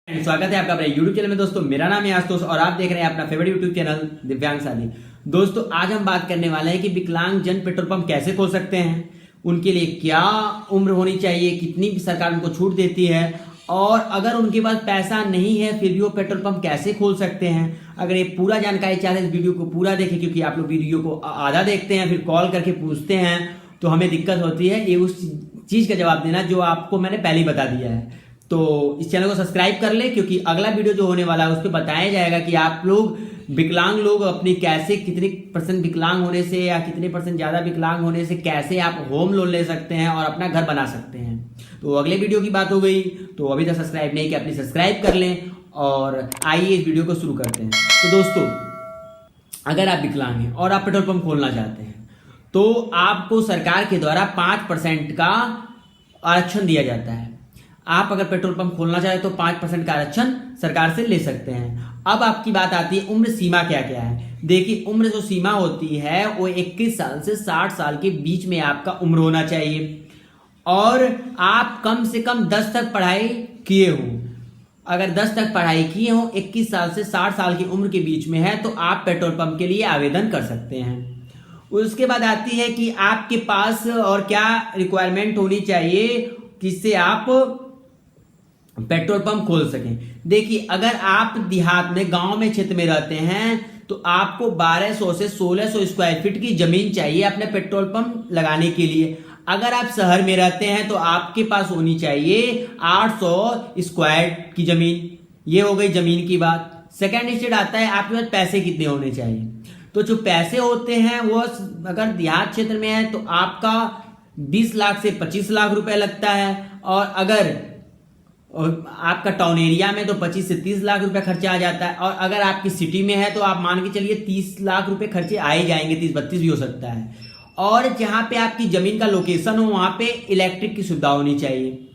स्वागत है आपका अपने YouTube चैनल में। दोस्तों मेरा नाम है आशुतोष और आप देख रहे हैं अपना फेवरेट YouTube चैनल दिव्यांग साथी। दोस्तों आज हम बात करने वाले हैं कि विकलांग जन पेट्रोल पंप कैसे खोल सकते हैं, उनके लिए क्या उम्र होनी चाहिए, कितनी सरकार उनको छूट देती है और अगर उनके पास पैसा नहीं है फिर भी वो पेट्रोल पंप कैसे खोल सकते हैं। अगर ये पूरा जानकारी चाहते हैं इस वीडियो को पूरा देखें, क्योंकि आप लोग वीडियो को आधा देखते हैं फिर कॉल करके पूछते हैं तो हमें दिक्कत होती है ये उस चीज का जवाब देना जो आपको मैंने पहले ही बता दिया है। तो इस चैनल को सब्सक्राइब कर ले, क्योंकि अगला वीडियो जो होने वाला है उस पर बताया जाएगा कि आप लोग विकलांग लोग अपनी कैसे कितने % विकलांग होने से या कितने % ज्यादा विकलांग होने से कैसे आप होम लोन ले सकते हैं और अपना घर बना सकते हैं। तो अगले वीडियो की बात हो गई। तो अभी तक सब्सक्राइब नहीं किया अपनी सब्सक्राइब कर लें और आइए इस वीडियो को शुरू करते हैं। तो दोस्तों अगर आप विकलांग हैं और आप पेट्रोल पंप खोलना चाहते हैं तो आपको सरकार के द्वारा 5% का आरक्षण दिया जाता है। आप अगर पेट्रोल पंप खोलना चाहे तो 5% का आरक्षण सरकार से ले सकते हैं। अब आपकी बात आती है उम्र सीमा क्या क्या है। देखिए उम्र जो सीमा होती है वो 21 साल से 60 साल के बीच में आपका उम्र होना चाहिए और आप कम से कम 10 तक पढ़ाई किए हो। अगर 10 तक पढ़ाई किए हो 21 साल से 60 साल की उम्र के बीच में है तो आप पेट्रोल पंप के लिए आवेदन कर सकते हैं। उसके बाद आती है कि आपके पास और क्या रिक्वायरमेंट होनी चाहिए जिससे आप पेट्रोल पंप खोल सकें। देखिए अगर आप देहात में गांव में क्षेत्र में रहते हैं तो आपको 1200 से 1600 स्क्वायर फीट की जमीन चाहिए अपने पेट्रोल पंप लगाने के लिए। अगर आप शहर में रहते हैं तो आपके पास होनी चाहिए 800 स्क्वायर की जमीन। ये हो गई जमीन की बात। सेकेंड स्टेट आता है आपके पास पैसे कितने होने चाहिए। तो जो पैसे होते हैं वो अगर देहात क्षेत्र में है तो आपका 20 लाख से 25 लाख रुपए लगता है और अगर आपका टाउन एरिया में तो 25 से 30 लाख रुपए खर्चा आ जाता है और अगर आपकी सिटी में है तो आप मान के चलिए 30 लाख रुपए खर्चे आ ही जाएंगे, 30-32 भी हो सकता है। और जहां पे आपकी जमीन का लोकेशन हो वहां पे इलेक्ट्रिक की सुविधा होनी चाहिए।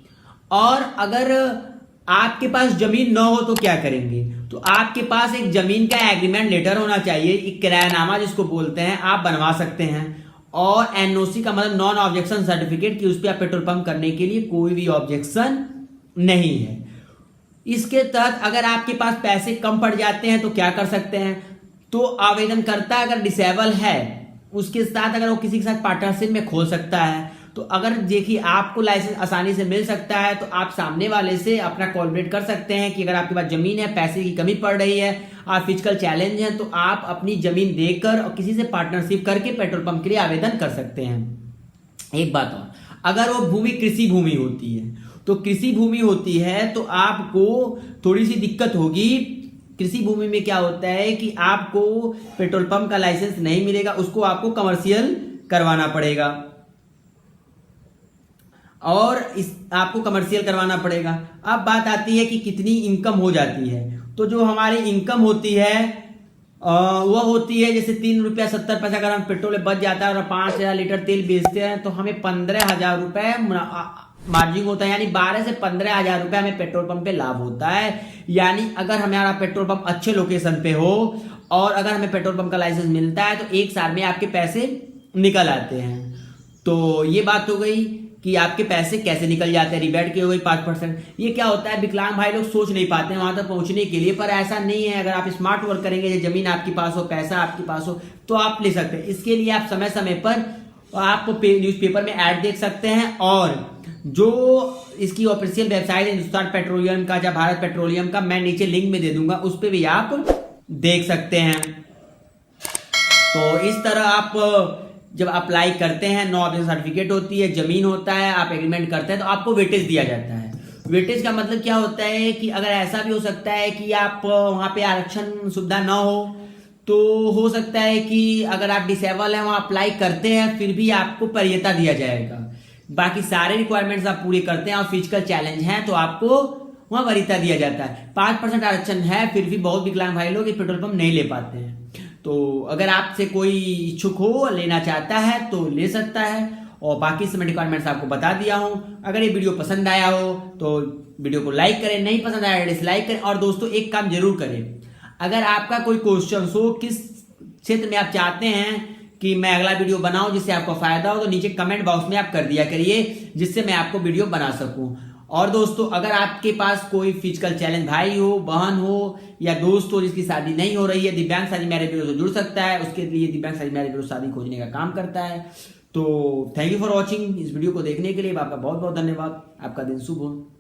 और अगर आपके पास जमीन न हो तो क्या करेंगे, तो आपके पास एक जमीन का एग्रीमेंट लेटर होना चाहिए, एक किरायानामा जिसको बोलते हैं, आप बनवा सकते हैं। और एनओसी का मतलब नॉन ऑब्जेक्शन सर्टिफिकेट कि उस पर आप पेट्रोल पंप करने के लिए कोई भी ऑब्जेक्शन नहीं है। इसके तहत अगर आपके पास पैसे कम पड़ जाते हैं तो क्या कर सकते हैं, तो आवेदनकर्ता अगर डिसेबल है उसके साथ अगर वो किसी के साथ पार्टनरशिप में खोल सकता है। तो अगर देखिए आपको लाइसेंस आसानी से मिल सकता है तो आप सामने वाले से अपना कोऑर्डिनेट कर सकते हैं कि अगर आपके पास जमीन है, पैसे की कमी पड़ रही है, आप फिजिकल चैलेंज है तो आप अपनी जमीन देकर और किसी से पार्टनरशिप करके पेट्रोल पंप के लिए आवेदन कर सकते हैं। एक बात और, अगर वो भूमि कृषि भूमि होती है तो कृषि भूमि होती है तो आपको थोड़ी सी दिक्कत होगी। कृषि भूमि में क्या होता है कि आपको पेट्रोल पंप का लाइसेंस नहीं मिलेगा, उसको आपको कमर्शियल करवाना पड़ेगा और आपको कमर्शियल करवाना पड़ेगा। अब बात आती है कि कितनी इनकम हो जाती है। तो जो हमारी इनकम होती है वह होती है जैसे 3 रुपया 70 पैसा अगर हम पेट्रोल बच जाता है और 5000 लीटर तेल बेचते हैं तो हमें 15,000 रुपए मार्जिन होता है, यानी 12 से 15,000 रुपए हमें पेट्रोल पंप पे लाभ होता है। यानी अगर हमारा पेट्रोल पंप अच्छे लोकेशन पे हो और अगर हमें पेट्रोल पंप का लाइसेंस मिलता है तो एक साल में आपके पैसे निकल आते हैं। तो ये बात हो गई कि आपके पैसे कैसे निकल जाते हैं। रिबेट की हो गई 5%। ये क्या होता है विकलांग भाई लोग सोच नहीं पाते हैं वहां तक पहुंचने के लिए, पर ऐसा नहीं है। अगर आप स्मार्ट वर्क करेंगे, जमीन आपके पास हो, पैसा आपके पास हो तो आप ले सकते हैं। इसके लिए आप समय समय पर आप न्यूज़पेपर में ऐड देख सकते हैं और जो इसकी ऑफिशियल वेबसाइट है हिंदुस्तान पेट्रोलियम का या भारत पेट्रोलियम का, मैं नीचे लिंक में दे दूंगा, उस पर भी आप देख सकते हैं। तो इस तरह आप जब अप्लाई करते हैं, नो ऑब्जेक्शन सर्टिफिकेट होती है, जमीन होता है, आप एग्रीमेंट करते हैं तो आपको वेटेज दिया जाता है। वेटेज का मतलब क्या होता है कि अगर ऐसा भी हो सकता है कि आप वहां पे आरक्षण सुविधा ना हो तो हो सकता है कि अगर आप डिसेबल हैं वहां अप्लाई करते हैं फिर भी आपको वरीयता दिया जाएगा। बाकी सारे रिक्वायरमेंट्स आप पूरे करते हैं और फिजिकल चैलेंज है तो आपको वहां वरीयता दिया जाता है। 5% आरक्षण है फिर भी बहुत विकलांग भाई लोग पेट्रोल पंप नहीं ले पाते हैं। तो अगर आपसे कोई इच्छुक हो, लेना चाहता है तो ले सकता है। और बाकी सब रिक्वायरमेंट्स आपको बता दिया हूं। अगर ये वीडियो पसंद आया हो तो वीडियो को लाइक करें, नहीं पसंद आया डिसलाइक करें। और दोस्तों एक काम जरूर करें, अगर आपका कोई क्वेश्चन हो, किस क्षेत्र में आप चाहते हैं कि मैं अगला वीडियो बनाऊं जिससे आपको फायदा हो, तो नीचे कमेंट बॉक्स में आप कर दिया करिए जिससे मैं आपको वीडियो बना सकूं। और दोस्तों अगर आपके पास कोई फिजिकल चैलेंज भाई हो, बहन हो या दोस्त हो जिसकी शादी नहीं हो रही है, दिव्यांग शादी मैरिज ब्यूरो से जुड़ सकता है। उसके लिए दिव्यांग शादी मैरिज ब्यूरो शादी खोजने का काम करता है। तो थैंक यू फॉर वॉचिंग। इस वीडियो को देखने के लिए आपका बहुत बहुत धन्यवाद। आपका दिन शुभ हो।